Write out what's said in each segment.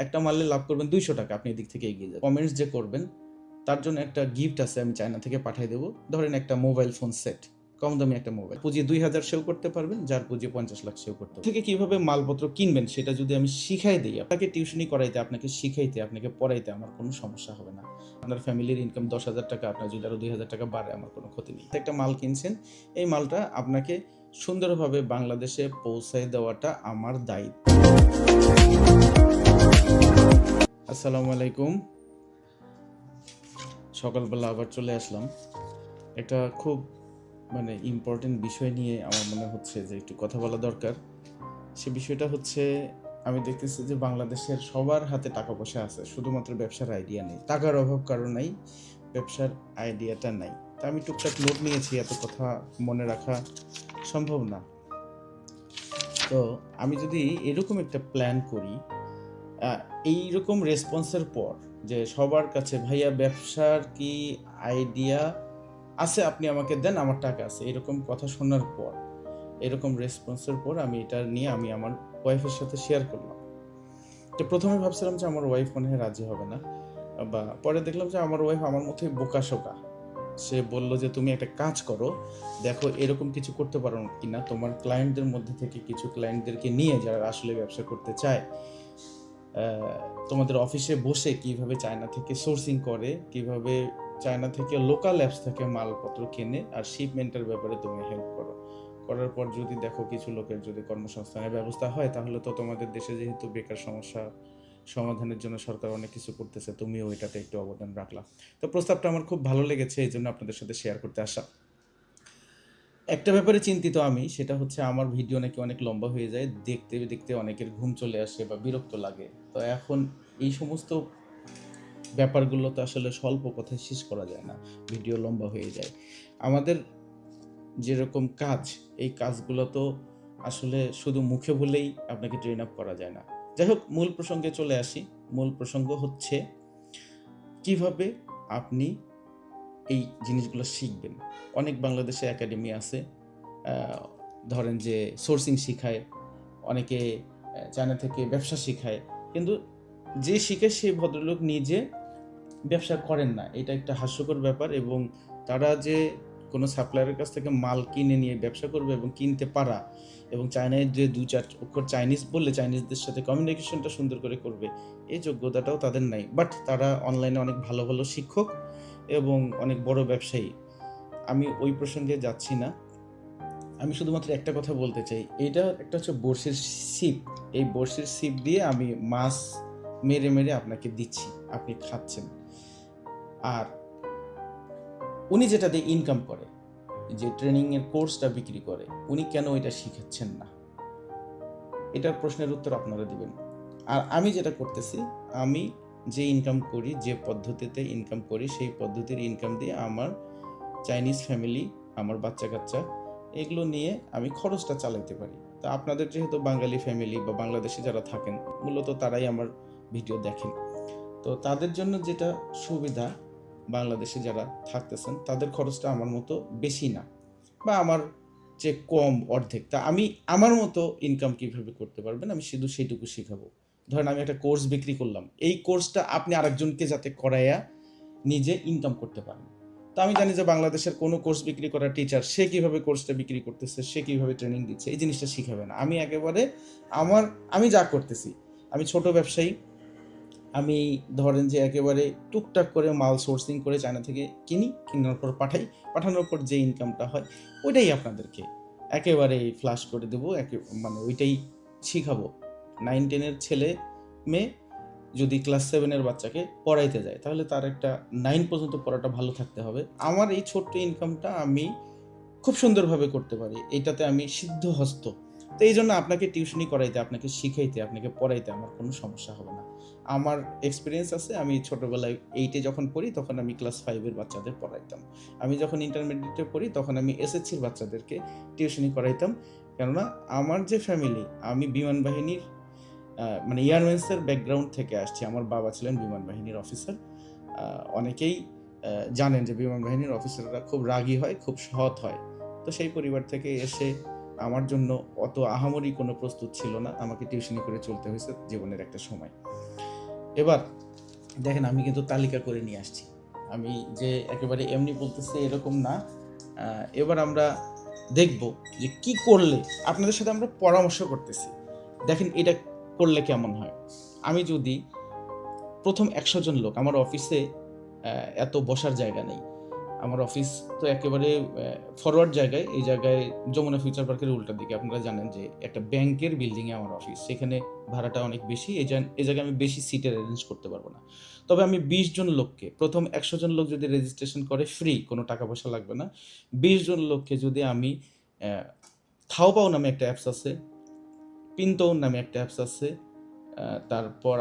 একটা মারলে লাভ করবেন 200 টাকা, আপনি এদিক থেকে এগিয়ে যাবেন। কমেন্টস যে করবেন তার জন্য একটা গিফট আছে, আমি চায়না থেকে পাঠিয়ে দেবো। ধরেন একটা মোবাইল ফোন সেট, কম দামি একটা মোবাইল। পুঁজি 2000 সেও করতে পারবেন, যার পুঁজি 50 লাখ সেও করতে পারবেন। থেকে কিভাবে মালপত্র কিনবেন সেটা যদি আমি শিখাই দিই, আপনাকে টিউশনি করাইতে, আপনাকে শিখাইতে, আপনাকে পড়াইতে আমার কোনো সমস্যা হবে না। আপনার ফ্যামিলির ইনকাম 10,000 টাকা, আপনার যদি আরো 2,000 টাকা বাড়ে আমার কোনো ক্ষতি নেই। একটা মাল কিনছেন, এই মালটা আপনাকে সুন্দরভাবে বাংলাদেশে পৌঁছায় দেওয়াটা আমার দায়িত্ব। আসসালামু আলাইকুম। সকালবেলা আবার চলে আসলাম। একটা খুব ইম্পর্টেন্ট বিষয় নিয়ে আমার মনে হচ্ছে যে একটু কথা বলা দরকার। সে বিষয়টা হচ্ছে, আমি দেখতেছি যে বাংলাদেশের সবার হাতে টাকা পয়সা আছে, শুধুমাত্র ব্যবসার আইডিয়া নেই। টাকার অভাব কারো নাই, ব্যবসার আইডিয়াটা নাই। তা আমি টুকটাক নোট নিয়েছি, এত কথা মনে রাখা সম্ভব না। তো আমি যদি এরকম একটা প্ল্যান করি, এইরকম রেসপন্সের পর যে সবার কাছে, ভাইয়া ব্যবসার কি আইডিয়া আছে, আপনি আমাকে দেন, আমার টাকা আছে, এরকম কথা শোনার পর, এরকম রেসপন্সের পর আমি এটা নিয়ে আমি আমার ওয়াইফের সাথে শেয়ার করলাম। তো প্রথমে ভাবছিলাম যে আমার ওয়াইফ মনে হয় রাজি হবে না, বা পরে দেখলাম যে আমার ওয়াইফ আমার মধ্যে বোকাশোকা। সে বলল যে তুমি একটা কাজ করো, দেখো এরকম কিছু করতে পারো কিনা, তোমার ক্লায়েন্টদের মধ্যে থেকে কিছু ক্লায়েন্টদেরকে নিয়ে, যারা আসলে ব্যবসা করতে চায়, তোমাদের অফিসে বসে কিভাবে চায়না থেকে সোর্সিং করে, কিভাবে চায়না থেকে লোকাল অ্যাপস থেকে মালপত্র কেনে, আর শিপমেন্টের ব্যাপারে তুমি হেল্প করো। করার পর যদি দেখো কিছু লোকের যদি কর্মসংস্থানের ব্যবস্থা হয়, তাহলে তো তোমাদের দেশে যেহেতু বেকার সমস্যা সমাধানের জন্য সরকার অনেক কিছু করতেছে, তুমিও এটাতে একটু অবদান রাখলা। তো প্রস্তাবটা আমার খুব ভালো লেগেছে, এই জন্য আপনাদের সাথে শেয়ার করতে আসা। একটা ব্যাপারে চিন্তিত আমি, সেটা হচ্ছে আমার ভিডিও নাকি অনেক লম্বা হয়ে যায়, দেখতে দেখতে অনেকের ঘুম চলে আসে বা বিরক্ত লাগে। তো এখন এই সমস্ত ব্যাপারগুলো তো আসলে স্বল্প কথায় শেষ করা যায় না, ভিডিও লম্বা হয়ে যায়। আমাদের যেরকম কাজ, এই কাজগুলো তো আসলে শুধু মুখে বলেই আপনাকে ট্রেন আপ করা যায় না। যাই হোক, মূল প্রসঙ্গে চলে আসি। মূল প্রসঙ্গ হচ্ছে কিভাবে আপনি এই জিনিসগুলো শিখবেন। অনেক বাংলাদেশে একাডেমি আছে, ধরেন যে সোর্সিং শিখায়, অনেকে চায়না থেকে ব্যবসা শিখায়, কিন্তু যে শিখে সেই ভদ্রলোক নিজে ব্যবসা করেন না। এটা একটা হাস্যকর ব্যাপার। এবং তারা যে কোনো সাপ্লায়ারের কাছ থেকে মাল কিনে নিয়ে ব্যবসা করবে এবং কিনতে পারা, এবং চায়নায় যে 2-4 অক্ষর চাইনিজ বললে চাইনিজদের সাথে কমিউনিকেশনটা সুন্দর করে করবে, এই যোগ্যতাটাও তাদের নাই। বাট তারা অনলাইনে অনেক ভালো ভালো শিক্ষক এবং অনেক বড় ব্যবসায়ী। আমি ওই প্রসঙ্গে যাচ্ছি না। আমি শুধুমাত্র একটা কথা বলতে চাই, এটা একটা হচ্ছে বড়শির ছিপ। এই বড়শির ছিপ দিয়ে আমি মাছ মেরে মেরে আপনাকে দিচ্ছি, আপনি খাচ্ছেন। আর উনি যেটা দিয়ে ইনকাম করে, যে ট্রেনিংয়ের কোর্সটা বিক্রি করে, উনি কেন এটা শিখাচ্ছেন না? এটার প্রশ্নের উত্তর আপনারা দিবেন। আর আমি যেটা করতেছি, আমি যে ইনকাম করি, যে পদ্ধতিতে ইনকাম করি, সেই পদ্ধতির ইনকাম দিয়ে আমার চাইনিজ ফ্যামিলি, আমার বাচ্চা কাচ্চা, এগুলো নিয়ে আমি খরচটা চালাইতে পারি। তো আপনাদের যেহেতু বাঙালি ফ্যামিলি বা বাংলাদেশে যারা থাকেন, মূলত তারাই আমার ভিডিও দেখেন। তো তাদের জন্য যেটা সুবিধা, বাংলাদেশে যারা থাকতেছেন তাদের খরচটা আমার মতো বেশি না, বা আমার যে কম, অর্ধেক। তা আমি আমার মতো ইনকাম কিভাবে করতে পারবেন, আমি শুধু সেইটুকু শিখাবো। ধরেন আমি একটা কোর্স বিক্রি করলাম, এই কোর্সটা আপনি আরেকজনকে যাতে করাইয়া নিজে ইনকাম করতে পারেন। তো আমি জানি যে বাংলাদেশের কোনো কোর্স বিক্রি করা টিচার, সে কিভাবে কোর্সটা বিক্রি করতেছে, সে কিভাবে ট্রেনিং দিচ্ছে, এই জিনিসটা শিখাবে না। আমি একেবারে আমি যা করতেছি, আমি ছোট ব্যবসায়ী, আমি ধরেন যে একেবারে টুকটাক করে মাল সোর্সিং করে চায়না থেকে কিনি, কেনার পর পাঠাই, পাঠানোর পর যে ইনকামটা হয় ওইটাই আপনাদেরকে একেবারে ফ্লাশ করে দেবো, ওইটাই শিখাবো। 9-10-এর ছেলে মেয়ে যদি ক্লাস 7-এর বাচ্চাকে পড়াইতে যায়, তাহলে তার একটা 9 পর্যন্ত পড়াটা ভালো থাকতে হবে। আমার এই ছোট্ট ইনকামটা আমি খুব সুন্দরভাবে করতে পারি, এটাতে আমি সিদ্ধহস্ত। তো এই জন্য আপনাকে টিউশনি করাইতে, আপনাকে শিখাইতে, আপনাকে পড়াইতে আমার কোনো সমস্যা হবে না। আমার এক্সপিরিয়েন্স আছে। আমি ছোটোবেলায় 8-এ যখন পড়ি, তখন আমি ক্লাস 5-এর বাচ্চাদের পড়াইতাম। আমি যখন ইন্টারমিডিয়েটে পড়ি, তখন আমি এসএসসির বাচ্চাদেরকে টিউশনি করাইতাম। কেননা আমার যে ফ্যামিলি, আমি বিমান বাহিনীর এয়ারমেন্সের ব্যাকগ্রাউন্ড থেকে আসছি। আমার বাবা ছিলেন বিমান বাহিনীর অফিসার। অনেকেই জানেন যে বিমান বাহিনীর অফিসাররা খুব রাগী হয়, খুব সৎ হয়। তো সেই পরিবার থেকে এসে আমার জন্য অত আহামরি কোনো প্রস্তুত ছিল না, আমাকে টিউশনি করে চলতে হয়েছে জীবনের একটা সময়। এবার দেখেন আমি কিন্তু তালিকা করে নিয়ে আসছি, আমি যে একেবারে এমনি বলতেছি এরকম না। এবার আমরা দেখব যে কি করলে আপনাদের সাথে আমরা পরামর্শ করতেছি, দেখেন এটা করলে কেমন হয়। আমি যদি প্রথম 100 জন লোক, আমার অফিসে এত বসার জায়গা নেই, আমার অফিস তো একেবারে ফরওয়ার্ড জায়গায়, এই জায়গায় যমুনা ফিউচার পার্কের উল্টা দিকে। আপনারা জানেন যে একটা ব্যাংকের বিল্ডিংয়ে আমার অফিস, সেখানে ভাড়াটা অনেক বেশি, এই জায়গায় আমি বেশি সিটের অ্যারেঞ্জ করতে পারবো না। তবে আমি 20 জন লোককে, প্রথম 100 জন লোক যদি রেজিস্ট্রেশন করে ফ্রি, কোনো টাকা পয়সা লাগবে না, 20 জন লোককে যদি আমি থাওপাও নামে একটা অ্যাপস আছে, পিন্তো নামে একটা অ্যাপস আছে, তারপর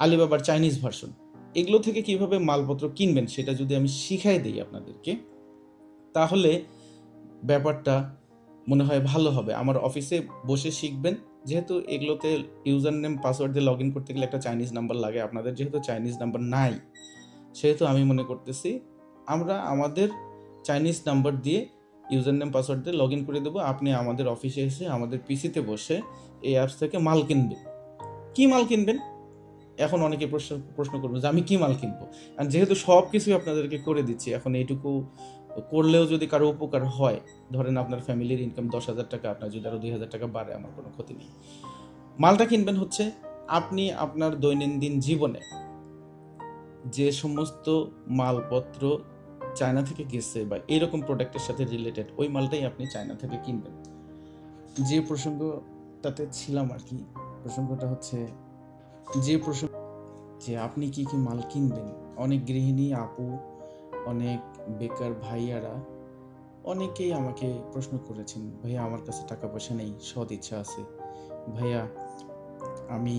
আলিবাবার চাইনিজ ভার্সন, এগুলো থেকে কিভাবে মালপত্র কিনবেন সেটা যদি আমি শিখাই দিই আপনাদেরকে, তাহলে ব্যাপারটা মনে হয় ভালো হবে। আমার অফিসে বসে শিখবেন, যেহেতু এগুলোতে ইউজার নেম পাসওয়ার্ড দিয়ে লগ ইন করতে গেলে একটা চাইনিজ নাম্বার লাগে, আপনাদের যেহেতু চাইনিজ নাম্বার নাই, সেহেতু আমি মনে করতেছি আমরা আমাদের চাইনিজ নাম্বার দিয়ে ইউজার নেম পাসওয়ার্ড দিয়ে লগ ইন করে দেবো। আপনি আমাদের অফিসে এসে আমাদের পিসিতে বসে এই অ্যাপস থেকে মাল কিনবেন। কী মাল কিনবেন? এখন অনেকে প্রশ্ন করবে যে আমি কি মাল কিনবো, আর যেহেতু সব কিছুই আপনাদেরকে করে দিচ্ছি, এখন এইটুকু করলেও যদি কারো উপকার হয়, ধরেন আপনার ফ্যামিলির ইনকাম 10,000 টাকা, আপনার যদি আরও 2,000 টাকা বাড়ে, আমার কোনো ক্ষতি নেই। মালটা কিনবেন হচ্ছে আপনি আপনার দৈনন্দিন জীবনে যে সমস্ত মালপত্র চায়না থেকে গেছে বা এরকম প্রোডাক্টের সাথে রিলেটেড, ওই মালটাই আপনি চায়না থেকে কিনবেন। যে প্রসঙ্গটাতে ছিলাম আর কি, প্রসঙ্গটা হচ্ছে যে আপনি কি কি মাল কিনবেন। অনেক গৃহিণী আপু, অনেক বেকার ভাইয়ারা, অনেকেই আমাকে প্রশ্ন করেছেন, ভাইয়া আমার কাছে টাকা পয়সা নেই, সৎ ইচ্ছা আছে, ভাইয়া আমি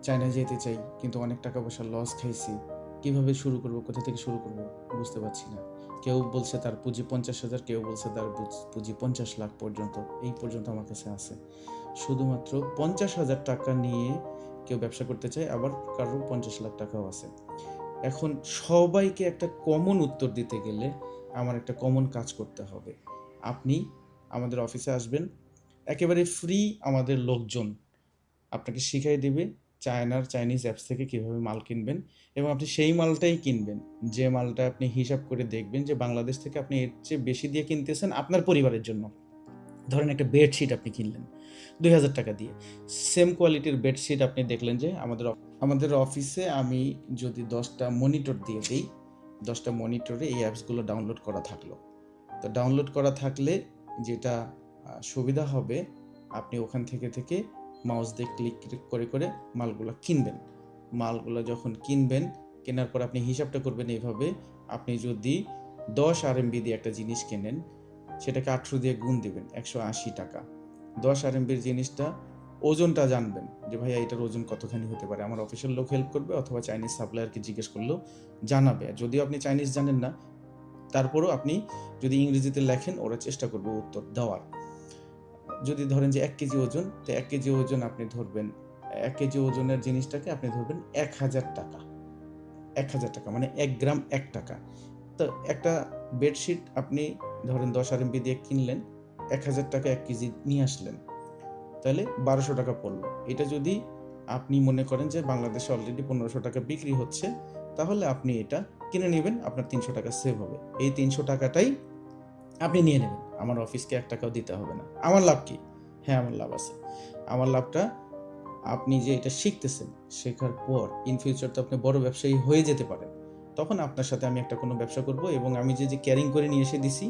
চায়না যেতে চাই কিন্তু অনেক টাকা পয়সা লস খাইছি, কিভাবে শুরু করব, কোথা থেকে শুরু করব বুঝতে পারছি না। কেউ বলছে তার পুঁজি 50,000, কেউ বলছে তার পুঁজি 50 লাখ পর্যন্ত, এই পর্যন্ত আমার কাছে আছে। শুধুমাত্র 50,000 টাকা নিয়ে কেউ ব্যবসা করতে চায়, আবার কারোর 50 লাখ টাকাও আছে। এখন সবাইকে একটা কমন উত্তর দিতে গেলে আমার একটা কমন কাজ করতে হবে। আপনি আমাদের অফিসে আসবেন, একেবারে ফ্রি আমাদের লোকজন আপনাকে শিখাই দেবে চাইনিজ অ্যাপস থেকে কীভাবে মাল কিনবেন, এবং আপনি সেই মালটাই কিনবেন যে মালটা আপনি হিসাব করে দেখবেন যে বাংলাদেশ থেকে আপনি এর চেয়ে বেশি দিয়ে কিনতেছেন আপনার পরিবারের জন্য। ধরেন একটা বেডশিট আপনি কিনলেন 2,000 টাকা দিয়ে, সেম কোয়ালিটির বেডশিট আপনি দেখলেন যে আমাদের অফিসে আমি যদি 10টা মনিটর দিয়ে দিই, 10টা মনিটরে এই অ্যাপসগুলো ডাউনলোড করা থাকলো, তো ডাউনলোড করা থাকলে যেটা সুবিধা হবে, আপনি ওখান থেকে মাউস দিয়ে ক্লিক করে করে মালগুলো কিনবেন। মালগুলো যখন কিনবেন, কেনার পর আপনি হিসাবটা করবেন এইভাবে, আপনি যদি 10 RMB দিয়ে একটা জিনিস কেনেন, সেটাকে 18 দিয়ে গুণ দেবেন, 180 টাকা। 10 RMBর জিনিসটা ওজনটা জানবেন যে ভাইয়া এটার ওজন কতখানি হতে পারে, আমার অফিসের লোক হেল্প করবে অথবা চাইনিজ সাপ্লায়ারকে জিজ্ঞেস করলেও জানাবে। যদিও আপনি চাইনিজ জানেন না, তারপরেও আপনি যদি ইংরেজিতে লেখেন, ওরা চেষ্টা করবে উত্তর দেওয়ার। যদি ধরেন যে 1 কেজি ওজন, তো 1 কেজি ওজন আপনি ধরবেন, 1 কেজি ওজনের জিনিসটাকে আপনি ধরবেন 1,000 টাকা। 1,000 টাকা মানে 1 গ্রাম 1 টাকা। তো একটা বেডশিট আপনি ধরেন 10 RMB দিয়ে কিনলেন, 1,000 টাকা 1 কেজি নিয়ে আসলেন, তাহলে 1200 টাকা পড়লো। এটা যদি আপনি মনে করেন যে বাংলাদেশে অলরেডি 1500 টাকা বিক্রি হচ্ছে, তাহলে আপনি এটা কিনে নেবেন, আপনার 300 টাকা সেভ হবে। এই 300 টাকাটাই আপনি নিয়ে নেবেন, আমার অফিসকে 1 টাকাও দিতে হবে না। আমার লাভ কি? হ্যাঁ, আমার লাভ আছে। আমার লাভটা, আপনি যে এটা শিখতেছেন, শেখার পর ইন ফিউচার তো আপনি বড় ব্যবসায়ী হয়ে যেতে পারেন, তখন আপনার সাথে আমি একটা কোনো ব্যবসা করব, এবং আমি যে ক্যারিং করে নিয়ে এসে দিছি,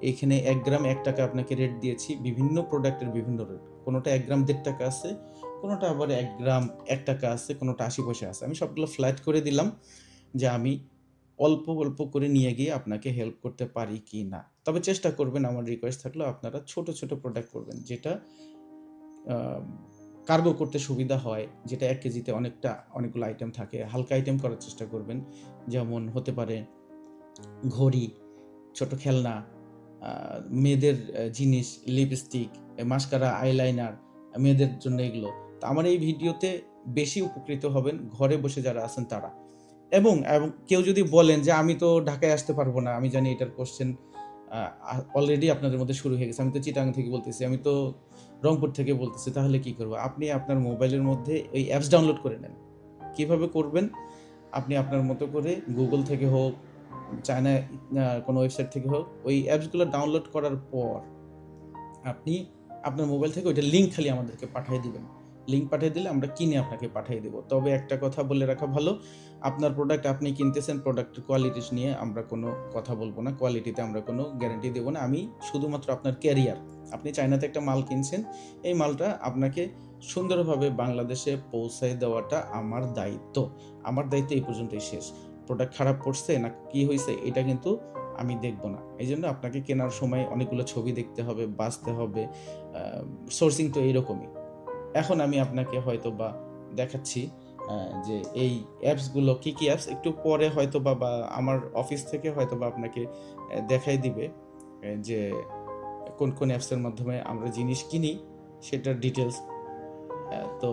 এখানে 1 গ্রাম 1 টাকা আপনাকে রেট দিয়েছি, বিভিন্ন প্রোডাক্টের বিভিন্ন রেট, কোনোটা 1 গ্রাম 1.5 টাকা আছে, কোনোটা আবার 1 গ্রাম 1 টাকা আছে, কোনোটা 80 পয়সা আছে। আমি সবগুলো ফ্ল্যাট করে দিলাম যে আমি অল্প অল্প করে নিয়ে গিয়ে আপনাকে হেল্প করতে পারি কি না। তবে চেষ্টা করবেন, আমার রিকোয়েস্ট থাকলো, আপনারা ছোট ছোট প্রোডাক্ট করবেন, যেটা কার্গো করতে সুবিধা হয়, যেটা 1 কেজিতে অনেকগুলো আইটেম থাকে। হালকা আইটেম করার চেষ্টা করবেন, যেমন হতে পারে ঘড়ি, ছোট খেলনা, মেয়েদের জিনিস, লিপস্টিক, মাস্কারা, আইলাইনার, মেয়েদের জন্য এগুলো। তো আমার এই ভিডিওতে বেশি উপকৃত হবেন ঘরে বসে যারা আছেন তারা। এবং কেউ যদি বলেন যে আমি তো ঢাকায় আসতে পারবো না, আমি জানি এটার কোশ্চেন অলরেডি আপনাদের মধ্যে শুরু হয়ে গেছে, আমি তো চিটাগাং থেকে বলতেছি, আমি তো রংপুর থেকে বলতেছি, তাহলে কি করবো? আপনি আপনার মোবাইলের মধ্যে ওই অ্যাপস ডাউনলোড করে নেন, কিভাবে করবেন? আপনি আপনার মতো করে গুগল থেকে হোক, চায়না কোনো ওয়েবসাইট থেকে হোক, ওই অ্যাপসগুলো ডাউনলোড করার পর আপনি আপনার মোবাইল থেকে ওইটার লিঙ্ক খালি আমাদেরকে পাঠিয়ে দিবেন। লিঙ্ক পাঠিয়ে দিলে আমরা কিনে আপনাকে পাঠিয়ে দেব। তবে একটা কথা বলে রাখা ভালো, আপনার প্রোডাক্ট আপনি কিনতেছেন, প্রোডাক্টের কোয়ালিটি নিয়ে আমরা কোনো কথা বলব না। কোয়ালিটিতে আমরা কোনো গ্যারান্টি দেব না। আমি শুধুমাত্র আপনার ক্যারিয়ার, আপনি চায়নাতে একটা মাল কিনছেন, এই মালটা আপনাকে সুন্দরভাবে বাংলাদেশে পৌঁছায় দেওয়াটা আমার দায়িত্ব। আমার দায়িত্ব এই পর্যন্তই শেষ। প্রোডাক্ট খারাপ পড়ছে না কি হইছে এটা কিন্তু আমি দেখব না। এইজন্য আপনাকে কেনার সময় অনেকগুলো ছবি দেখতে হবে, বাছতে হবে। সোর্সিং তো এইরকমই। এখন আমি আপনাকে হয়তোবা দেখাচ্ছি যে এই অ্যাপসগুলো কী অ্যাপস একটু পরে হয়তোবা বা আমার অফিস থেকে হয়তোবা আপনাকে দেখাই দিবে যে কোন অ্যাপসের মাধ্যমে আমরা জিনিস কিনি সেটার ডিটেলস। তো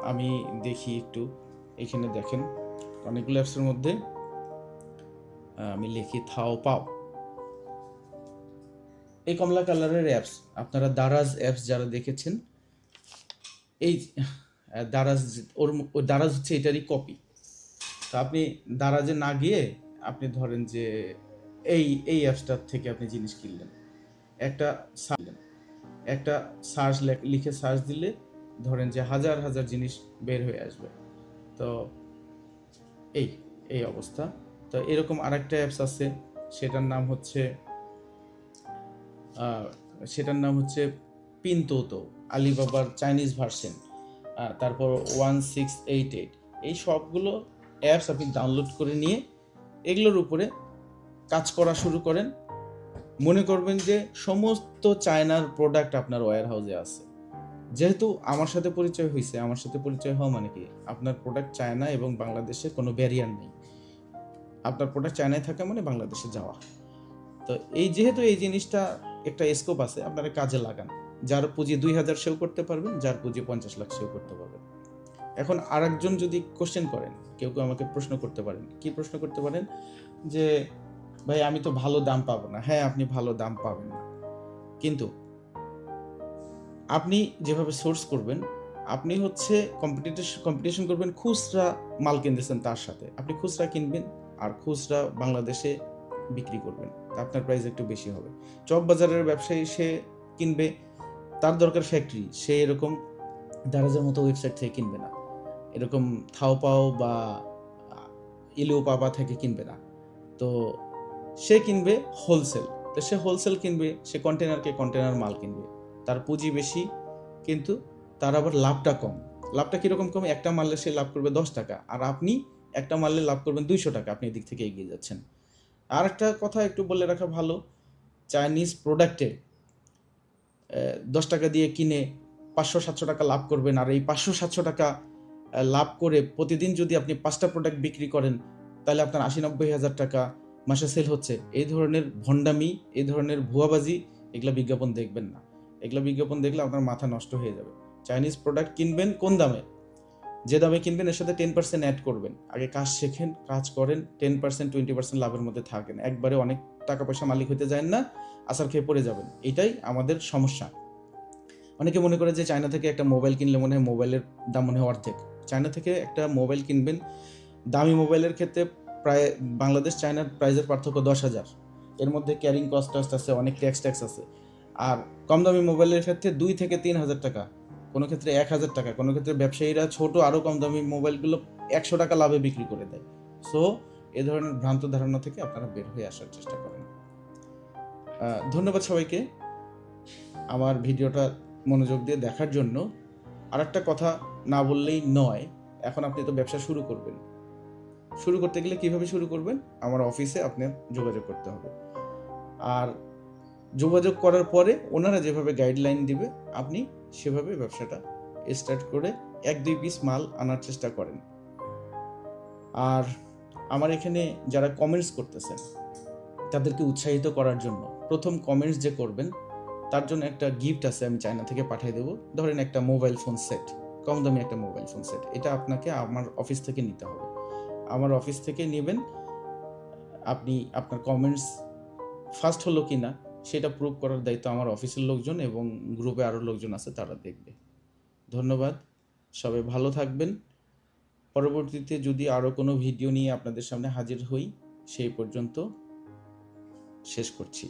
আমি দেখি একটু, এখানে দেখেন অনেকগুলো অ্যাপসের মধ্যে আমি লিখি থাওপাও। এই কমলা কালারের অ্যাপস, আপনারা দারাজ অ্যাপস যারা দেখেছেন, এই দারাজ দারাজ হচ্ছে এটারই কপি। তো আপনি দারাজে না গিয়ে আপনি ধরেন যে এই অ্যাপসটার থেকে আপনি জিনিস কিনলেন, একটা সার্চ লিখে সার্চ দিলে ধরেন যে হাজার হাজার জিনিস বের হয়ে আসবে। তো এই এই অবস্থা। তো এরকম আরেকটা অ্যাপস আছে, সেটার নাম হচ্ছে পিনতোতো, আলিবাবার চাইনিজ ভার্সন। তারপর 1688, এই সবগুলো অ্যাপস আপনি ডাউনলোড করে নিয়ে এগুলোর উপরে কাজ করা শুরু করেন। মনে করবেন যে সমস্ত চায়নার প্রোডাক্ট আপনার ওয়্যার হাউসে আছে। যেহেতু আমার সাথে পরিচয় হয়েছে, আমার সাথে পরিচয় হওয়া মানে কি, আপনার প্রোডাক্ট চায়না এবং বাংলাদেশে কোনো ব্যারিয়ার নেই। আপনার প্রোডাক্ট চায়নায় থাকা মানে বাংলাদেশে যাওয়া। তো যেহেতু এই জিনিসটা একটা স্কোপ আছে, আপনারা কাজে লাগান। যার পুঁজি 2000 সেও করতে পারবেন, যার পুঁজি 50 লাখ সেও করতে পারবেন। এখন আরেকজন যদি কোশ্চেন করেন, কেউ আমাকে প্রশ্ন করতে পারেন, কি প্রশ্ন করতে পারেন যে ভাই আমি তো ভালো দাম পাবো না। হ্যাঁ, আপনি ভালো দাম পাবেন না, কিন্তু আপনি যেভাবে সোর্স করবেন, আপনি হচ্ছে কম্পিটিশন করবেন খুচরা মাল কিনতেছেন তার সাথে। আপনি খুচরা কিনবেন আর খুচরা বাংলাদেশে বিক্রি করবেন, আপনার প্রাইস একটু বেশি হবে। চক বাজারের ব্যবসায়ী সে কিনবে, তার দরকার ফ্যাক্টরি, সে এরকম দারাজের মতো ওয়েবসাইট থেকে কিনবে না, এরকম থাওপাও বা ইলিওপাপা থেকে কিনবে না। তো সে কিনবে হোলসেল। তো সে হোলসেল কিনবে, সে কন্টেনার মাল কিনবে, তার পুঁজি বেশি কিন্তু তার আবার লাভটা কম। লাভটা কীরকম কম? একটা মারলে সে লাভ করবে 10 টাকা, আর আপনি একটা মারলে লাভ করবেন 200 টাকা। আপনি এদিক থেকে এগিয়ে যাচ্ছেন। আর একটা কথা একটু বলে রাখা ভালো, চাইনিজ প্রোডাক্টে 10 টাকা দিয়ে কিনে 500-700 টাকা লাভ করবেন, আর এই 500-700 টাকা লাভ করে প্রতিদিন যদি আপনি 5টা প্রোডাক্ট বিক্রি করেন, তাহলে আপনার 80-90 হাজার টাকা মাসে সেল হচ্ছে। এই ধরনের ভণ্ডামি, এই ধরনের ভুয়াবাজি, এগুলো বিজ্ঞাপন দেখবেন না। এগুলো বিজ্ঞাপন দেখলে আপনার মাথা নষ্ট হয়ে যাবে। চাইনিজ প্রোডাক্ট কিনবেন কোন দামে? যে দামে কিনবেন এর সাথে 10% অ্যাড করবেন। আগে কাজ শেখেন, কাজ করেন, 10%-20% লাভের মধ্যে থাকেন। একবারে অনেক টাকা পয়সা মালিক হতে যায় না, আসার খেয়ে পড়ে যাবেন। এটাই আমাদের সমস্যা। অনেকে মনে করে যে চায়না থেকে একটা মোবাইল কিনলে মনে হয় মোবাইলের দাম মনে হয় অর্ধেক। চায়না থেকে একটা মোবাইল কিনবেন, দামি মোবাইলের ক্ষেত্রে প্রায় বাংলাদেশ চায়নার প্রাইসের পার্থক্য 10,000। এর মধ্যে ক্যারিং কস্ট আছে, অনেক ট্যাক্স আছে। আর কম দামি মোবাইলের ক্ষেত্রে 2 থেকে 3,000 টাকা, কোনো ক্ষেত্রে 1,000 টাকা, কোনো ক্ষেত্রে ব্যবসায়ীরা ছোট আরও কম দামি মোবাইলগুলো 100 টাকা লাভে বিক্রি করে দেয়। সো এ ধরনের ভ্রান্ত ধারণা থেকে আপনারা বের হয়ে আসার চেষ্টা করেন। ধন্যবাদ সবাইকে আমার ভিডিওটা মনোযোগ দিয়ে দেখার জন্য। আর একটা কথা না বললেই নয়, এখন আপনি তো ব্যবসা শুরু করবেন। শুরু করতে গেলে কিভাবে শুরু করবেন? আমার অফিসে আপনার যোগাযোগ করতে হবে। আর যোগাযোগ করার পরে ওনারা যেভাবে গাইডলাইন দিবে আপনি সেভাবে ব্যবসাটা স্টার্ট করে 1-2 পিস মাল আনার চেষ্টা করেন। আর আমার এখানে যারা কমেন্টস করতেছেন তাদেরকে উৎসাহিত করার জন্য প্রথম কমেন্টস যে করবেন তার জন্য একটা গিফট আছে, আমি চায়না থেকে পাঠিয়ে দেবো। ধরেন একটা মোবাইল ফোন সেট, কম দামি একটা মোবাইল ফোন সেট। এটা আপনাকে আমার অফিস থেকে নিতে হবে। আমার অফিস থেকে নেবেন, আপনি আপনার কমেন্টস ফার্স্ট হলো কি না সেটা প্রুভ করার দায়িত্ব আমার অফিসের লোকজন এবং গ্রুপে আরও লোকজন আছে, তারা দেখবে। ধন্যবাদ, সবাই ভালো থাকবেন। পরবর্তীতে যদি আরও কোনো ভিডিও নিয়ে আপনাদের সামনে হাজির হই, সেই পর্যন্ত শেষ করছি।